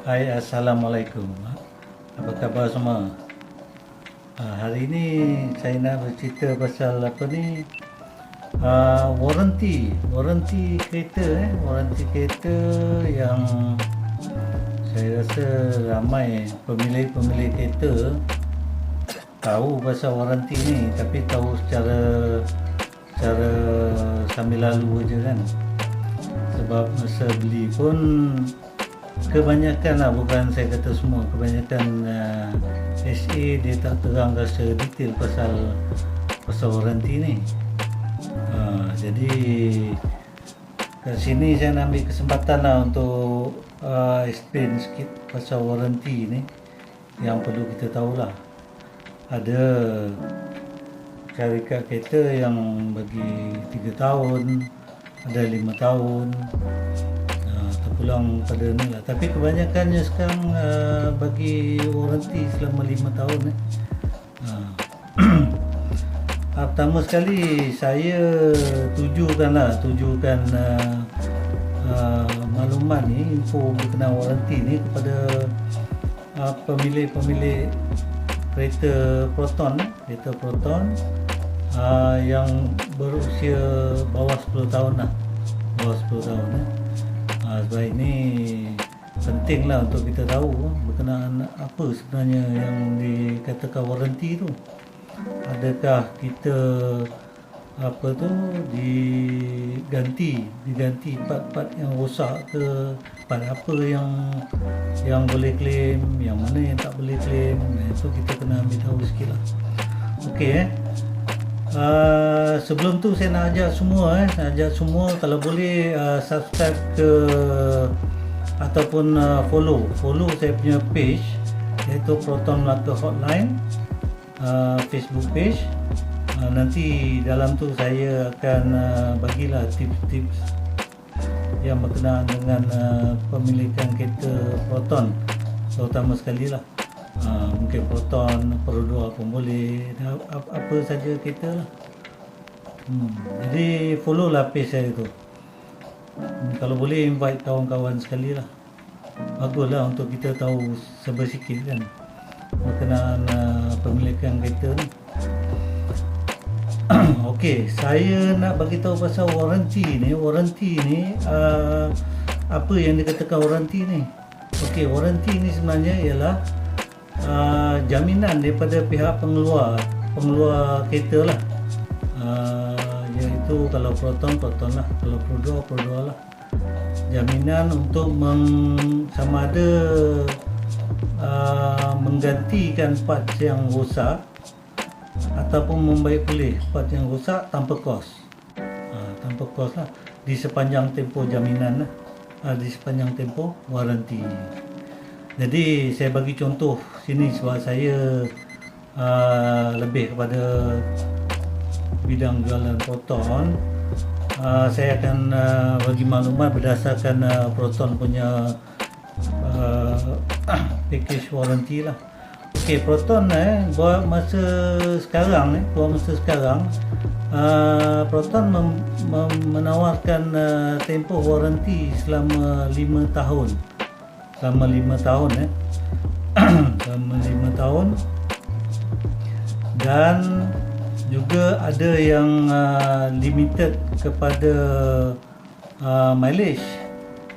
Hai, Assalamualaikum. Apa khabar semua? Hari ini saya nak bercerita pasal apa ni? Waranti kereta waranti kereta yang saya rasa ramai pemilik kereta tahu pasal waranti ni, tapi tahu secara sambil lalu aja kan. Sebab masa beli pun kebanyakan lah, bukan saya kata semua, kebanyakan SA dia tak terangkan secara detail pasal waranti ni. Jadi kat sini saya nak ambil kesempatan lah untuk explain sikit pasal waranti ni yang perlu kita tahulah. Ada syarikat kereta yang bagi 3 tahun, ada 5 tahun, terpulang pada ni lah. Tapi kebanyakannya sekarang bagi waranti selama 5 tahun. Pertama sekali saya tujukan maklumat ni, info berkenaan waranti ni kepada pemilik kereta Proton yang berusia bawah 10 tahun lah. Sebab ini penting lah untuk kita tahu berkenaan apa sebenarnya yang dikatakan waranti tu. Adakah kita diganti part-part yang rosak ke, part apa yang boleh claim, yang mana yang tak boleh claim. Itu kita kena ambil tahu sikit lah. Sebelum tu saya nak ajak semua kalau boleh subscribe ke ataupun follow saya punya page, iaitu Proton Melaka Hotline Facebook page. Nanti dalam tu saya akan bagilah tips-tips yang berkenaan dengan pemilikan kereta Proton, terutama sekali lah. Mungkin Proton, Perodua pun boleh, apa saja kereta lah. Jadi follow lah page saya tu. Kalau boleh invite kawan-kawan sekali lah. Baguslah untuk kita tahu sebersikit kan berkenaan pemilikan kereta ni. Saya nak bagi tahu pasal waranti ni. Apa yang dikatakan waranti ni? Waranti ni sebenarnya ialah jaminan daripada pihak pengeluar kereta lah. Iaitu kalau Proton lah, kalau Perodua lah. Jaminan untuk sama ada menggantikan part yang rosak ataupun membaik pulih part yang rosak tanpa kos. Lah di sepanjang tempoh jaminan lah, di sepanjang tempoh waranti. Jadi saya bagi contoh sini sebab saya lebih kepada bidang jualan Proton. Saya akan bagi maklumat berdasarkan Proton punya package waranti lah. Proton buat masa sekarang Proton menawarkan tempoh waranti selama 5 tahun. Selama 5 tahun dan juga ada yang limited kepada mileage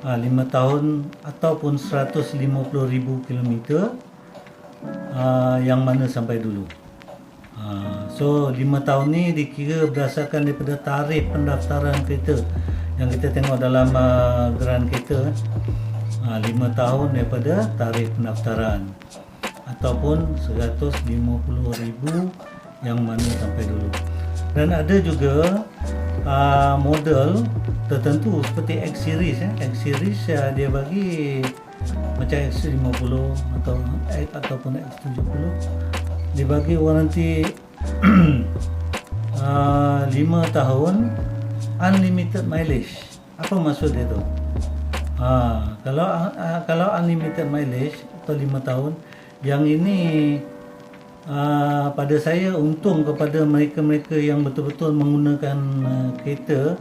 5 tahun ataupun 150,000 km, yang mana sampai dulu. So 5 tahun ni dikira berdasarkan daripada tarikh pendaftaran kereta yang kita tengok dalam geran kereta. 5 tahun daripada tarikh pendaftaran ataupun 150,000 yang mana sampai dulu. Dan ada juga model tertentu seperti X series. Dia bagi macam X50 ataupun X70, dia bagi waranti 5 tahun unlimited mileage. Apa maksud dia tu? Kalau unlimited mileage atau 5 tahun, yang ini pada saya untung kepada mereka-mereka yang betul-betul menggunakan kereta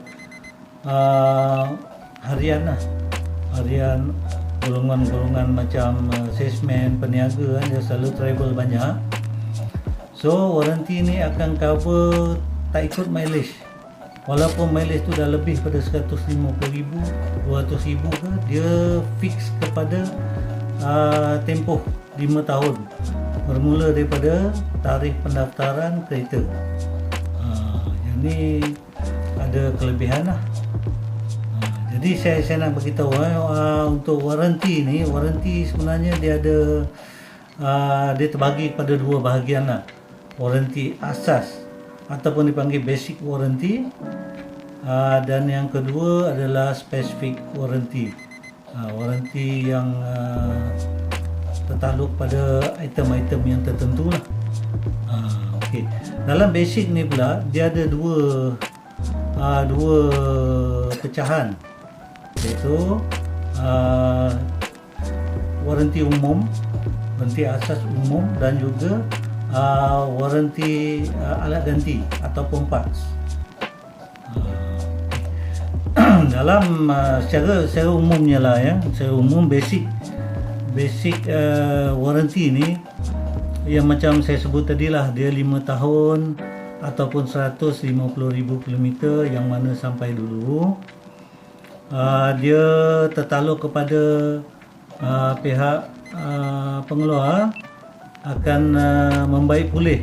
harian golongan-golongan macam salesman, peniaga kan, dia selalu travel banyak. So warranty ni akan cover tak ikut mileage. Walaupun mileage tu dah lebih pada 150,000, 200,000 ke, dia fix kepada tempoh 5 tahun bermula daripada tarikh pendaftaran kereta. Yang ni ada kelebihan lah. Jadi saya nak beritahu untuk warranty ni, warranty sebenarnya dia ada dia terbagi pada dua bahagian lah. Warranty asas ataupun dipanggil basic warranty, dan yang kedua adalah specific warranty. Warranty yang tertakluk pada item-item yang tertentu lah. Okay. Dalam basic ni pula dia ada dua pecahan, iaitu warranty umum, warranty asas umum, dan juga warranty alat ganti ataupun parts. Dalam secara umumnya lah ya, secara umum basic warranty ni yang macam saya sebut tadi lah, dia 5 tahun ataupun 150,000 km, yang mana sampai dulu dia tertakluk kepada pihak pengeluar akan membaik pulih,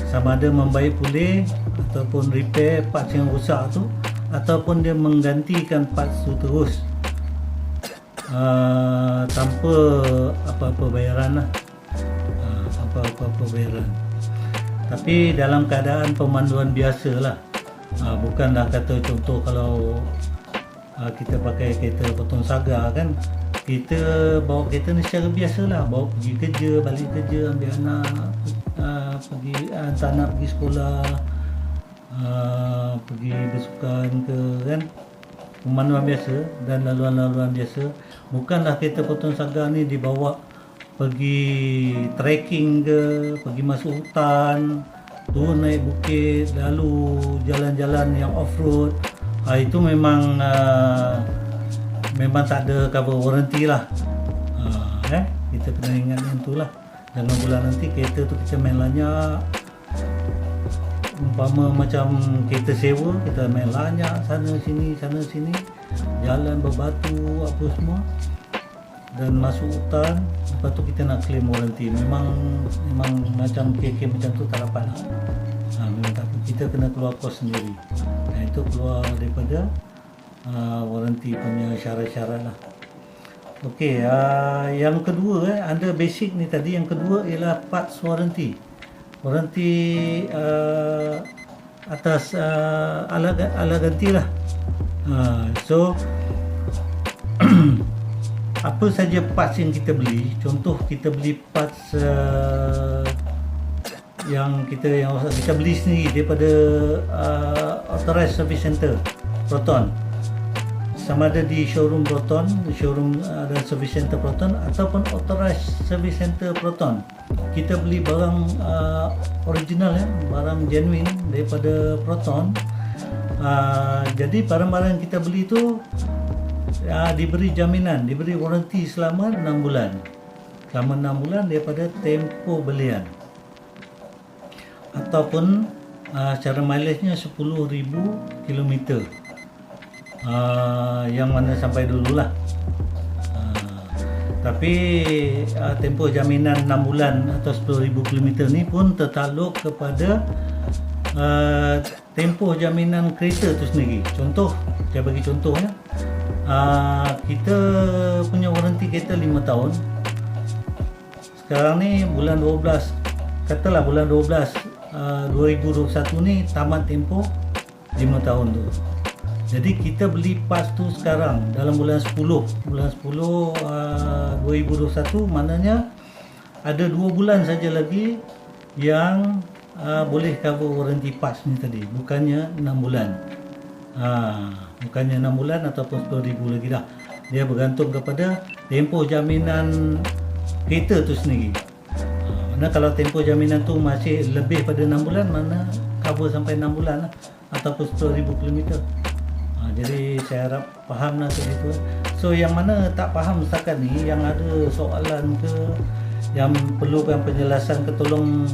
sama ada membaik pulih ataupun repair parts yang rosak tu, ataupun dia menggantikan parts tu terus tanpa apa-apa bayaran lah, apa-apa bayaran. Tapi dalam keadaan pemanduan biasa lah, bukanlah kata contoh kalau kita pakai kereta potong saga kan, kita bawa kereta ni secara biasa lah, bawa pergi kerja, balik kerja, ambil anak, pergi hantar anak pergi sekolah, pergi bersukan ke kan, pemanduan biasa dan laluan-laluan biasa. Bukanlah kereta potong saga ni dibawa pergi trekking ke, pergi masuk hutan, turun naik bukit, lalu jalan-jalan yang off-road. Itu memang tak ada cover warranty lah. Kita kena ingat yang tu lah. Jangan pula nanti kereta tu kita main lanyak, umpama macam kereta sewa, kita main lanyak sana sini, jalan berbatu apa semua, dan masuk hutan, lepas tu kita nak claim warranty. Memang macam kes macam tu tak dapat lah. Memang tak, kita kena keluar kos sendiri. Itu keluar daripada warranty punya syarat-syarat lah. Okey, yang kedua ada basic ni tadi. Yang kedua ialah parts warranty. Warranty atas alat ganti lah. So apa saja parts yang kita beli, contoh kita beli parts yang kita beli sendiri daripada authorized service center Proton, sama ada di showroom Proton, showroom dan service center Proton, ataupun authorized service center Proton. Kita beli barang original ya, barang genuine daripada Proton. Jadi barang-barang yang kita beli tu diberi jaminan, diberi warranty selama 6 bulan. Selama 6 bulan daripada tempoh belian. Ataupun secara mileage-nya 10,000 km. Yang mana sampai dululah. Tapi tempoh jaminan 6 bulan atau 10,000 km ni pun tertakluk kepada tempoh jaminan kereta tu sendiri. Contoh, saya bagi contoh ya. Kita punya warranty kereta 5 tahun. Sekarang ni bulan 12, katalah bulan 12 2021 ni tamat tempoh 5 tahun tu. Jadi kita beli parts tu sekarang dalam bulan 10 2021, maknanya ada 2 bulan saja lagi yang boleh cover warranty parts ni tadi, bukannya 6 bulan. Bukannya 6 bulan ataupun 10,000 lagi dah. Dia bergantung kepada tempoh jaminan kereta tu sendiri. Mana kalau tempoh jaminan tu masih lebih pada 6 bulan, mana cover sampai 6 bulan lah, ataupun 10,000 km. Jadi saya harap faham lah tadi tu. So yang mana tak faham setakat ni, yang ada soalan ke, yang perlukan penjelasan ke, tolong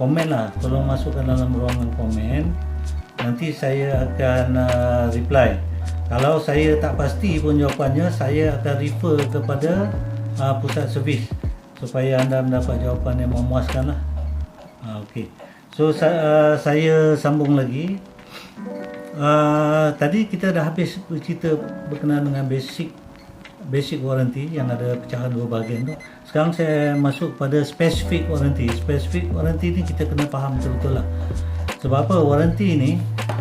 komen lah, tolong masukkan dalam ruangan komen. Nanti saya akan reply. Kalau saya tak pasti pun jawapannya, saya akan refer kepada pusat servis supaya anda mendapat jawapan yang memuaskan lah. Okey. So saya sambung lagi. Tadi kita dah habis bercerita berkenaan dengan basic warranty yang ada pecahan dua bahagian tu. Sekarang saya masuk pada specific warranty. Specific warranty ni kita kena faham betul-betul lah. Sebab apa? Warranty ni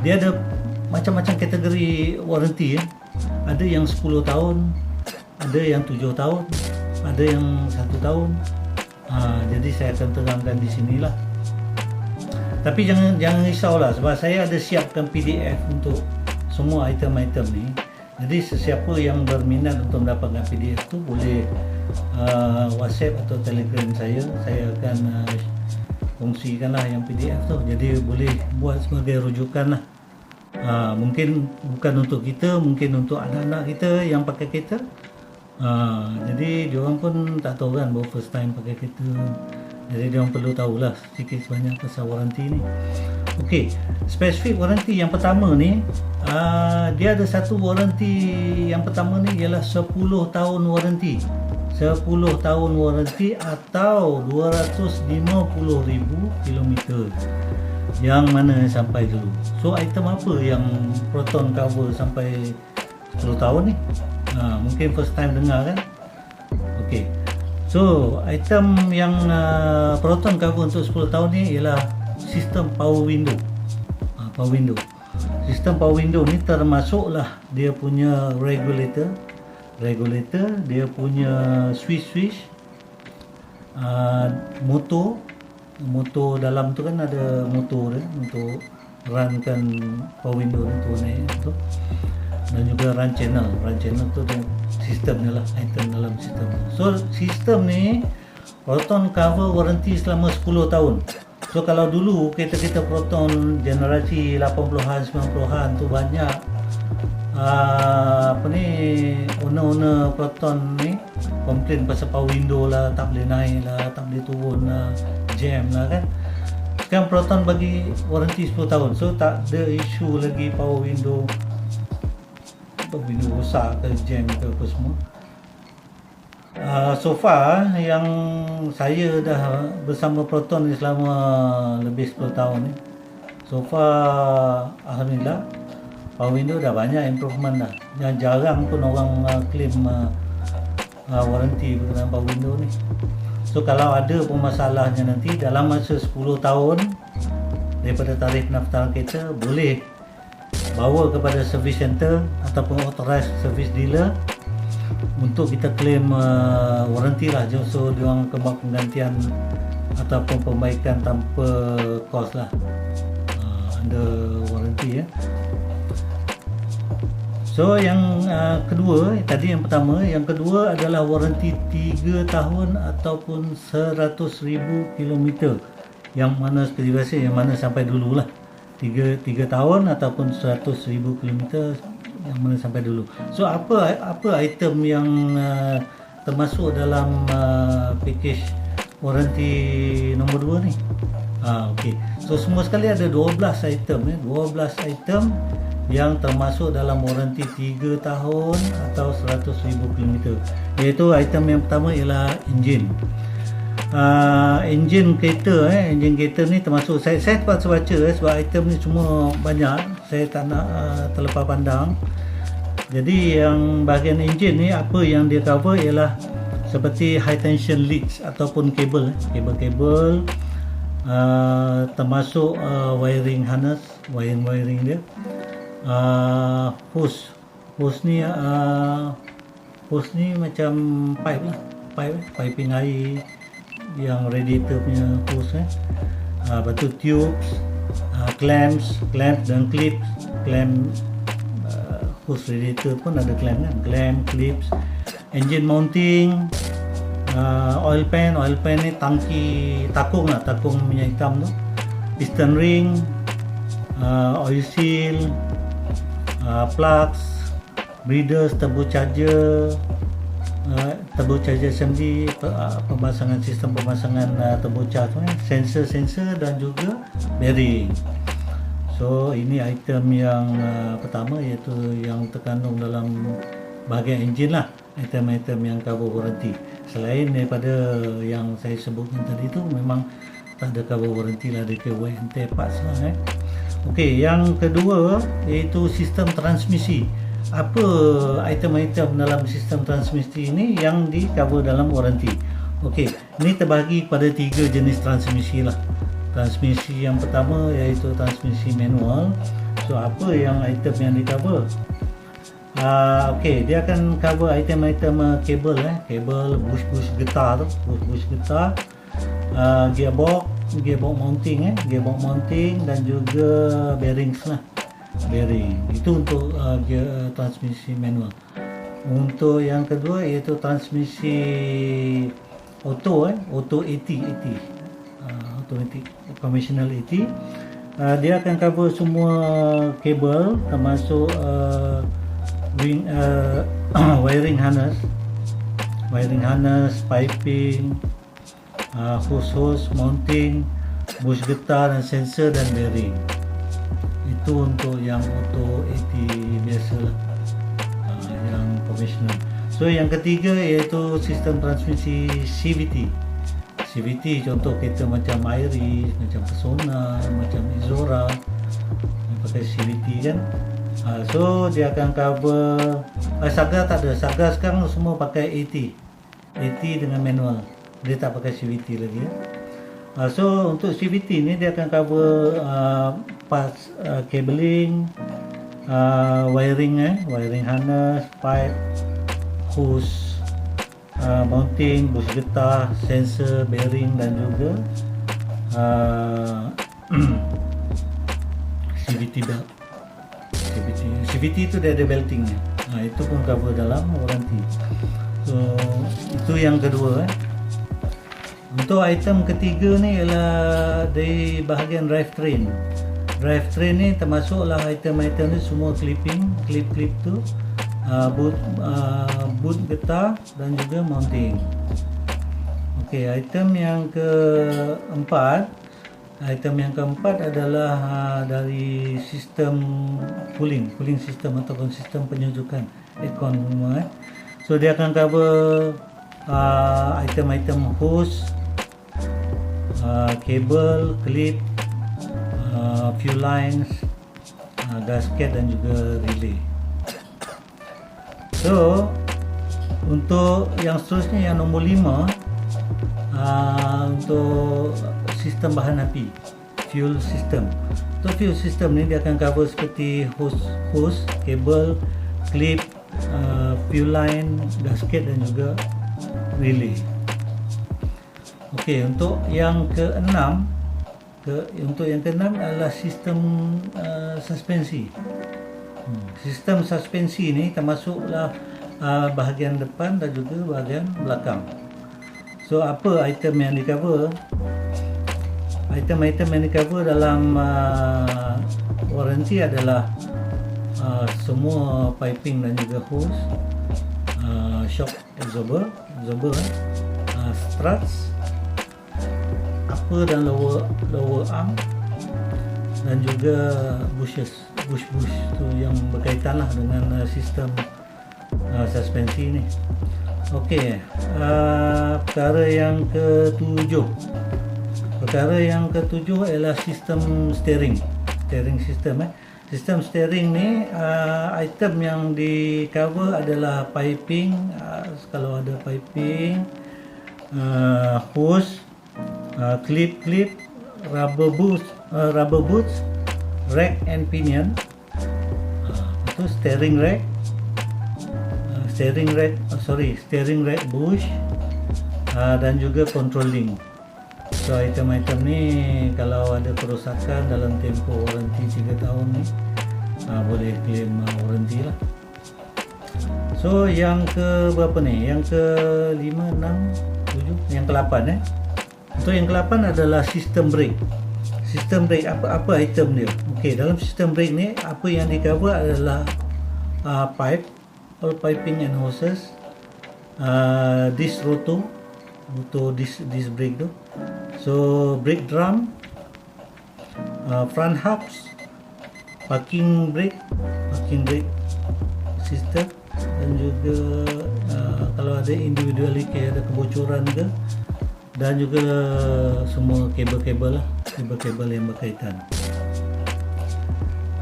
dia ada macam-macam kategori warranty ya. Ada yang 10 tahun, ada yang 7 tahun, ada yang 1 tahun. Jadi saya akan terangkan di sinilah. Tapi jangan risaulah, sebab saya ada siapkan PDF untuk semua item-item ni. Jadi sesiapa yang berminat untuk mendapatkan PDF tu boleh WhatsApp atau Telegram saya akan kongsikanlah yang PDF tu. Jadi boleh buat sebagai rujukan lah. Mungkin bukan untuk kita, mungkin untuk anak-anak kita yang pakai kereta. Jadi diorang pun tak tahu kan baru first time pakai kereta. Jadi diorang perlu tahulah sedikit sebanyak pasal warranty ni. Okey, specific warranty yang pertama ni, dia ada satu warranty. Yang pertama ni ialah 10 tahun warranty. 10 tahun warranty atau 250,000 kilometer. Yang mana sampai dulu. So item apa yang Proton cover sampai 10 tahun ni? Mungkin first time dengar kan? Okey. So item yang Proton cover untuk 10 tahun ni ialah sistem power window. Power window. Sistem power window ni termasuklah dia punya regulator, dia punya switch, motor dalam tu kan ada motor dia untuk runkan power window tu naik tu. Dan juga run channel tu dia sistemnya lah, item dalam sistem. So sistem ni Proton cover warranty selama 10 tahun. So kalau dulu kereta-kereta Proton generasi 80-an 90-an tu banyak owner Proton ni komplain pasal power window lah, tak boleh naik lah, tak boleh turun lah, jam lah kan. Sekarang Proton bagi warranty 10 tahun. So tak ada isu lagi power window rosak ke jam ke apa semua. So far yang saya dah bersama Proton ni selama lebih 10 tahun ni, so far alhamdulillah power window dah banyak improvement dah. Yang jarang pun orang claim warranty berkenaan power window ni. So kalau ada pun masalahnya nanti dalam masa 10 tahun daripada tarikh pendaftaran kereta, boleh bawa kepada service center ataupun authorized service dealer untuk kita claim warranty lah. So diorang akan buat penggantian ataupun perbaikan tanpa kos lah, under warranty ya. So yang kedua, tadi yang pertama, yang kedua adalah warranty 3 tahun ataupun 100,000 km. Yang mana seperti biasa, yang mana sampai dululah 3 tahun ataupun 100,000 km, yang mana sampai dulu. So apa item yang termasuk dalam package warranty nombor 2 ni? Okey. So semua sekali ada 12 item 12 item yang termasuk dalam warranty 3 tahun atau 100,000 km. Iaitu item yang pertama ialah enjin. Enjin kereta ni termasuk, saya terpaksa baca sebab item ni semua banyak, saya tak nak terlepas pandang. Jadi yang bahagian enjin ni apa yang dia cover ialah seperti high tension leads ataupun kabel termasuk wiring harness, wiring dia, hose ni macam pipe lah, piping air yang radiator punya hose lepas tu tubes, clamps dan clips. Hose radiator pun ada clamp kan, clips, engine mounting, oil pan ni tangki takung minyak hitam tu, piston ring, oil seal, plugs, breeders, turbo charger, assembly, pemasangan sistem pemasangan turbo charge, sensor dan juga bearing. So ini item yang pertama, iaitu yang terkandung dalam bahagian enjin lah, item-item yang cover warranty. Selain daripada yang saya sebutkan tadi tu, memang tak ada cover warranty lah, ada ke wear and tear parts lah. Okey, yang kedua iaitu sistem transmisi. Apa item-item dalam sistem transmisi ini yang di cover dalam warranty? Okey, ini terbahagi kepada 3 jenis transmisi lah. Transmisi yang pertama iaitu transmisi manual. So apa yang item yang di cover? Okey, dia akan cover item-item kabel, kabel, bush getah tu, bush getah, gearbox mounting, gearbox mounting dan juga bearings lah, bearing. Itu untuk transmisi manual. Untuk yang kedua iaitu transmisi auto, auto AT, automatic conventional AT. Dia akan cover semua kabel, termasuk wiring harness, piping, hose, mounting, bush getah dan sensor dan bearing. Itu untuk yang auto AT biasa lah, yang conventional. So yang ketiga iaitu sistem transmisi CVT. Contoh kereta macam Iris, macam Persona, macam Izora yang pakai CVT kan. So dia akan cover Saga tak ada. Saga sekarang semua pakai AT dengan manual. Dia tak pakai CVT lagi. So untuk CVT ni dia akan cover parts cabling, wiring harness, pipe, hose, mounting, bush getah, sensor, bearing dan juga CVT belt. CVT itu dia ada beltingnya. Itu pun cover dalam warranty. So itu yang kedua. Untuk item ketiga ni ialah dari bahagian drivetrain. Drivetrain ni termasuklah item-item ni semua clip tu, boot getah dan juga mounting. Okey, item yang keempat adalah dari sistem cooling system ataupun sistem penyusukan aircon semua. So dia akan cover item-item hose, kabel, clip, fuel lines, gasket dan juga relay. So untuk yang seterusnya, yang nombor 5, untuk sistem bahan api, fuel system. Untuk fuel system ni dia akan cover seperti hose, kabel, clip, fuel line, gasket dan juga relay. Okey, untuk yang keenam adalah sistem suspensi. Sistem suspensi ni termasuklah bahagian depan dan juga bahagian belakang. So apa item yang di cover? Item-item yang di cover dalam warranty adalah semua piping dan juga hose, shock absorber, struts, upper dan lower arm dan juga bush tu yang berkaitan lah dengan sistem suspensi ni. Okey, perkara yang ketujuh ialah sistem steering system. Sistem steering ni item yang di cover adalah piping, kalau ada piping, hose, clip, rubber boots, rack and pinion, itu steering rack bush, dan juga control link. So item-item ni kalau ada kerosakan dalam tempoh warranty 3 tahun ni, boleh claim warranty lah. So yang ke berapa ni? Yang ke 5, 6, 7, yang ke-8 Untuk yang ke-8 adalah sistem brake. Sistem brake, apa item dia? Okey, dalam sistem brake ni apa yang di cover adalah pipe, all piping and hoses, disc roto disc brake tu, so brake drum, front hubs, parking brake system, dan juga kalau ada individually ada kebocoran ke, dan juga semua kabel-kabel yang berkaitan.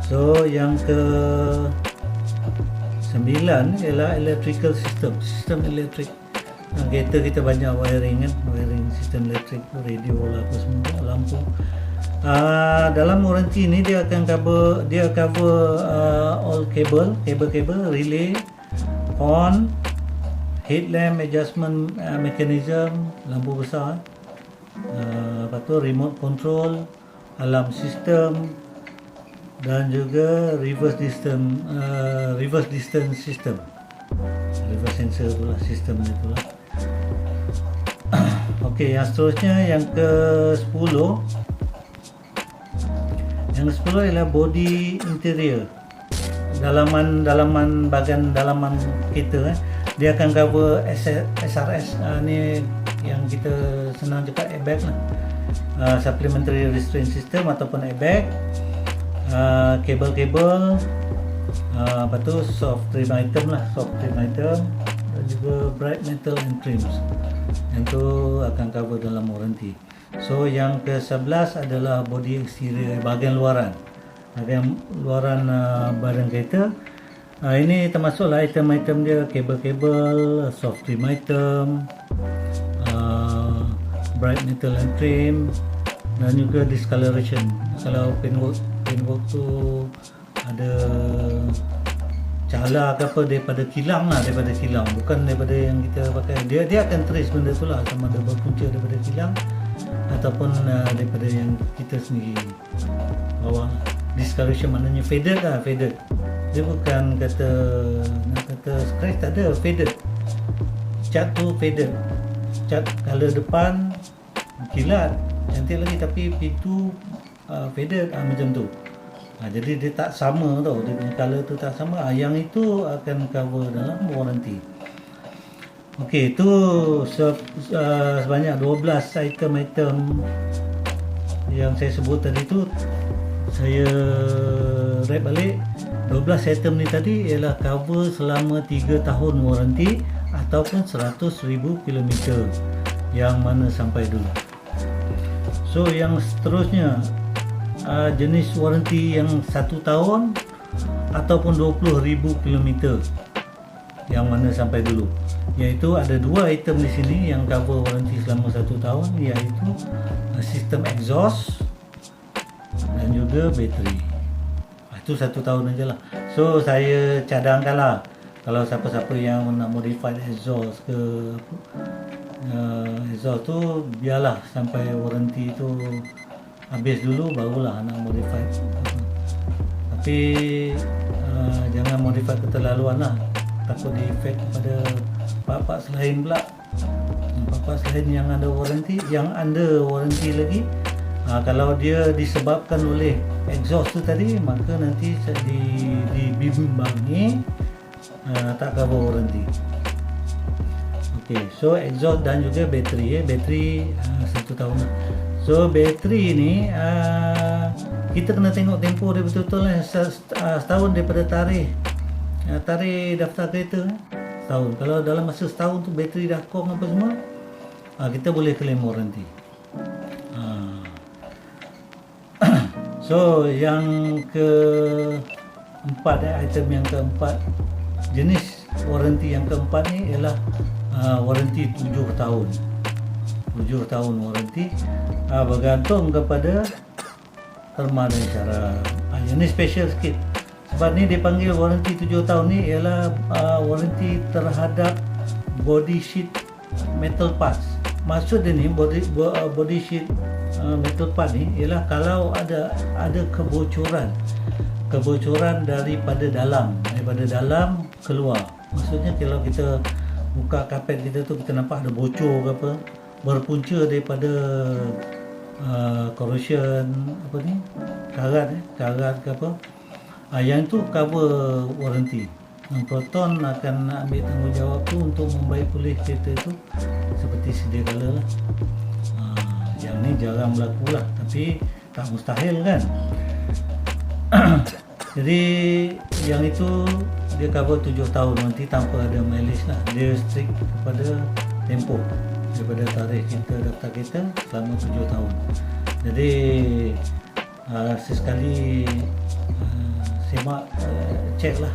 So yang ke 9 ialah electrical sistem elektrik. Kereta kita banyak wiring sistem elektrik, radio lah apa semua, lampu. Dalam warranty ni dia akan cover all kabel, relay, horn, headlamp adjustment mechanism, lampu besar, lepas tu remote control, alarm system, dan juga reverse distance system, reverse sensor tu lah, sistem dia tu lah. Okey, yang seterusnya yang ke 10 ialah body interior, dalaman bahagian dalaman kereta. Dia akan cover SRS, ni yang kita senang cakap airbag lah, supplementary restraint system ataupun airbag, kabel, lepas tu soft trim item, dan juga bright metal and trims. Yang tu akan cover dalam warranty. So yang ke-11 adalah body exterior, bahagian luaran badan kereta. Ini termasuklah item-item dia, kabel, soft trim item, bright metal and trim, dan juga discoloration. Kalau paintwork tu ada cala ke apa daripada kilang, bukan daripada yang kita pakai. Dia akan trace benda tu lah, sama ada berpunca daripada kilang ataupun daripada yang kita sendiri bawa. Discoloration maknanya faded. Dia bukan kata scratch, tak ada, faded. Cat tu faded, cat color depan kilat cantik lagi, tapi pintu faded, macam tu. Jadi dia tak sama tau, dia punya color tu tak sama. Yang itu akan cover dalam warranty. Okey, itu sebanyak 12 item yang saya sebut tadi tu. Saya wrap balik, 12 item ni tadi ialah cover selama 3 tahun warranty ataupun 100,000 km, yang mana sampai dulu. So yang seterusnya, jenis warranty yang 1 tahun ataupun 20,000 km, yang mana sampai dulu. Iaitu ada 2 item di sini yang cover warranty selama 1 tahun, iaitu sistem exhaust dan juga bateri. Itu 1 tahun aja lah. So saya cadangkan lah, kalau siapa-siapa yang nak modify exhaust ke exhaust tu, biarlah sampai warranty tu habis dulu barulah nak modify. Tapi jangan modify keterlaluan lah, takut di efek kepada part-part selain pula. Part-part selain yang ada warranty, lagi, kalau dia disebabkan oleh exhaust tu tadi, maka nanti di bimbang ni tak cover warranty. Okey, so exhaust dan juga bateri, bateri 1 tahun lah. So bateri ni kita kena tengok tempoh dia betul-betul lah. Setahun daripada tarikh daftar kereta, setahun. Kalau dalam masa setahun tu bateri dah kong apa semua, kita boleh claim warranty. So yang keempat, item yang keempat, jenis warranty yang keempat ni ialah warranty 7 tahun. 7 tahun warranty, bergantung kepada terma dan syarat. Yang ni special sikit, sebab ni dipanggil warranty 7 tahun ni ialah warranty terhadap body sheet metal parts. Maksud dia ni body sheet metal part ni ialah kalau ada kebocoran daripada dalam keluar. Maksudnya kalau kita buka kapet kita tu, kita nampak ada bocor ke apa, berpunca daripada corrosion apa ni, karat ke apa, yang tu cover warranty. Dan Proton akan ambil tanggungjawab tu untuk membaik pulih kereta tu seperti sedia kala lah. Yang ni jarang berlaku lah, tapi tak mustahil kan. Jadi yang itu dia cover 7 tahun nanti tanpa ada mileage lah. Dia strict kepada tempoh daripada tarikh kita daftar kereta selama 7 tahun. Jadi sesekali semak check lah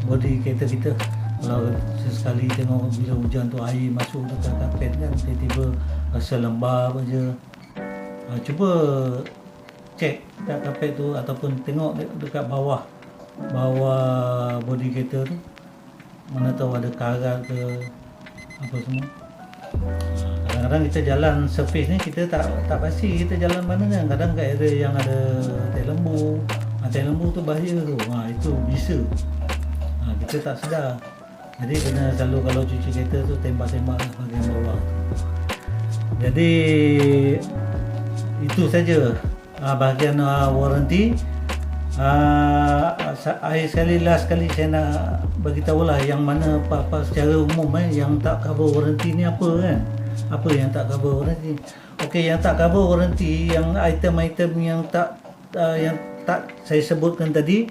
body kereta kita. Kalau sesekali tengok bila hujan tu air masuk dekat kapet kan, tiba-tiba rasa lembab aja, cuba cek kat kapet tu ataupun tengok dekat bawah body kereta tu, mana tahu ada karat ke apa semua. Kadang-kadang kita jalan surface ni kita tak pasti kita jalan mana kan. Kadang kat area yang ada tai lembu tu bahaya tu. Itu bisa kita tak sedar. Jadi kena selalu kalau cuci kereta tu tembak-tembak lah bahagian bawah. Jadi itu saja bahagian warranty. Last sekali saya nak bagi tahulah yang mana apa secara umum yang tak cover warranty ni apa kan. Apa yang tak cover warranty? Okey, yang tak cover warranty, yang item-item yang tak saya sebutkan tadi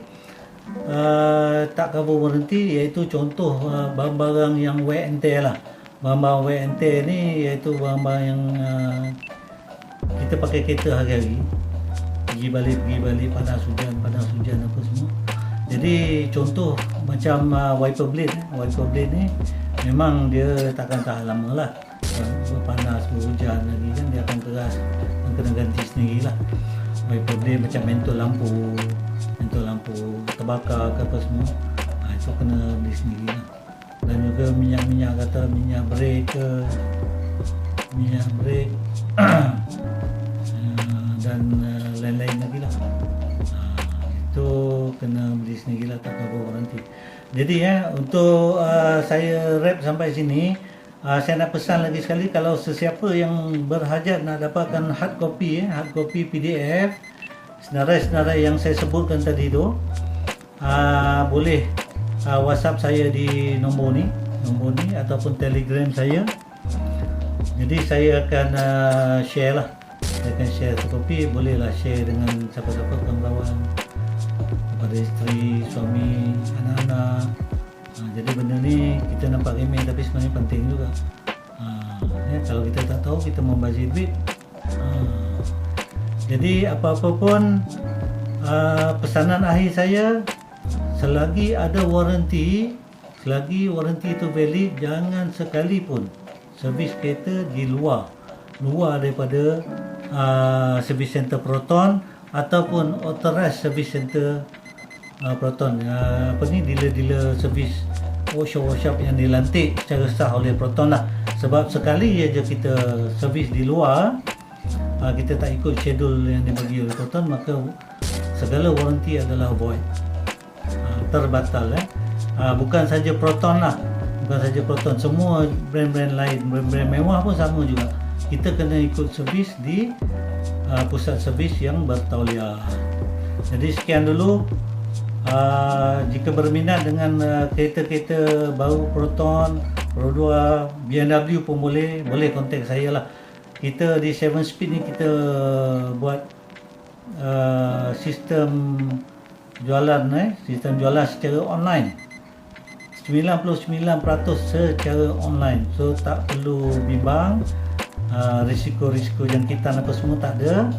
tak cover warranty, iaitu contoh barang-barang yang wear and tear lah. Barang-barang wear and tear ni iaitu barang-barang yang kita pakai kereta hari-hari, pergi balik, panas hujan apa semua. Jadi contoh macam wiper blade ni memang dia takkan tahan lama lah. Panas, hujan lagi kan, dia akan keras dan kena ganti sendiri lah. Wiper blade macam mentol lampu terbakar ke apa semua, itu kena beli sendiri lah. Dan juga minyak kata minyak brake dan lain-lain lagi lah, itu kena beli sendiri lah, tak cover warranty. Jadi untuk saya wrap sampai sini. Saya nak pesan lagi sekali, kalau sesiapa yang berhajat nak dapatkan hard copy PDF senarai-senarai yang saya sebutkan tadi tu, boleh WhatsApp saya di nombor ni ataupun Telegram saya. Jadi saya akan share lah. Saya akan share satu kopi, bolehlah share dengan siapa-siapa, kawan-kawan, kepada isteri, suami, anak-anak. Jadi benda ni kita nampak remeh tapi sebenarnya penting juga. Kalau kita tak tahu, kita membazir duit. Jadi apa-apa pun, pesanan akhir saya, selagi ada warranty, selagi warranty itu valid, jangan sekalipun servis kereta di luar daripada service center Proton ataupun authorized service center Proton, dealer servis workshop yang dilantik secara sah oleh Proton lah. Sebab sekali aja kita servis di luar, kita tak ikut schedule yang dibagi oleh Proton, maka segala warranty adalah void, terbatal. Bukan saja Proton lah, semua brand-brand lain, brand-brand mewah pun sama juga. Kita kena ikut servis di pusat servis yang bertauliah. Jadi sekian dulu. Jika berminat dengan kereta-kereta baru Proton, Pro 2, BMW pun boleh kontak saya lah. Kita di 7 Speed ni kita buat sistem jualan secara online, 99% secara online. So tak perlu bimbang, risiko-risiko jangkitan apa semua tak ada.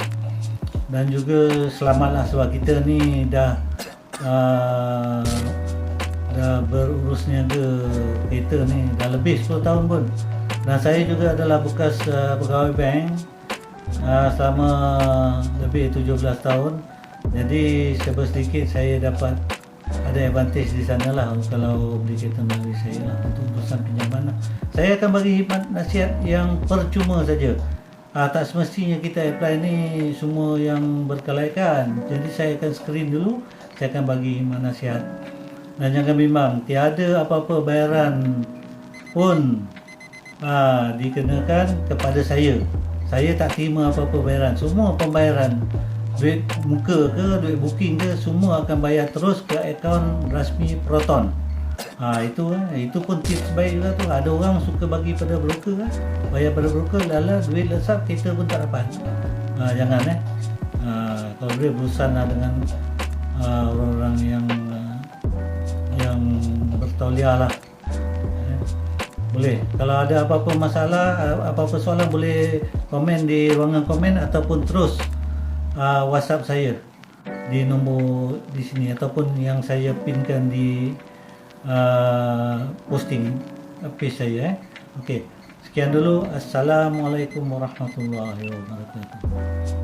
Dan juga selamatlah sebab kita ni dah berurus niaga kereta ni dah lebih 10 tahun pun. Dan saya juga adalah bekas pegawai bank selama lebih 17 tahun. Jadi sedikit saya dapat ada advantage di sana lah kalau beli kereta melalui saya lah, untuk urusan pinjaman lah. Saya akan bagi nasihat yang percuma saja. Tak semestinya kita apply ni semua yang berkelaikan. Jadi saya akan screen dulu, saya akan bagi nasihat. Dan jangan bimbang, tiada apa-apa bayaran pun dikenakan kepada saya. Saya tak terima apa-apa bayaran. Semua pembayaran, duit muka ke, duit booking ke, semua akan bayar terus ke akaun rasmi Proton. Itu pun tips baik juga tu. Ada orang suka bagi pada broker kan. Bayar pada broker, lala duit lesap kita pun tak dapat. Jangan kalau boleh berurusan dengan orang-orang yang bertauliah lah. Boleh. Kalau ada apa-apa masalah, apa-apa soalan, boleh komen di ruangan komen ataupun terus WhatsApp saya di nombor di sini ataupun yang saya pinkan di posting page saya. Okey. Sekian dulu. Assalamualaikum warahmatullahi wabarakatuh.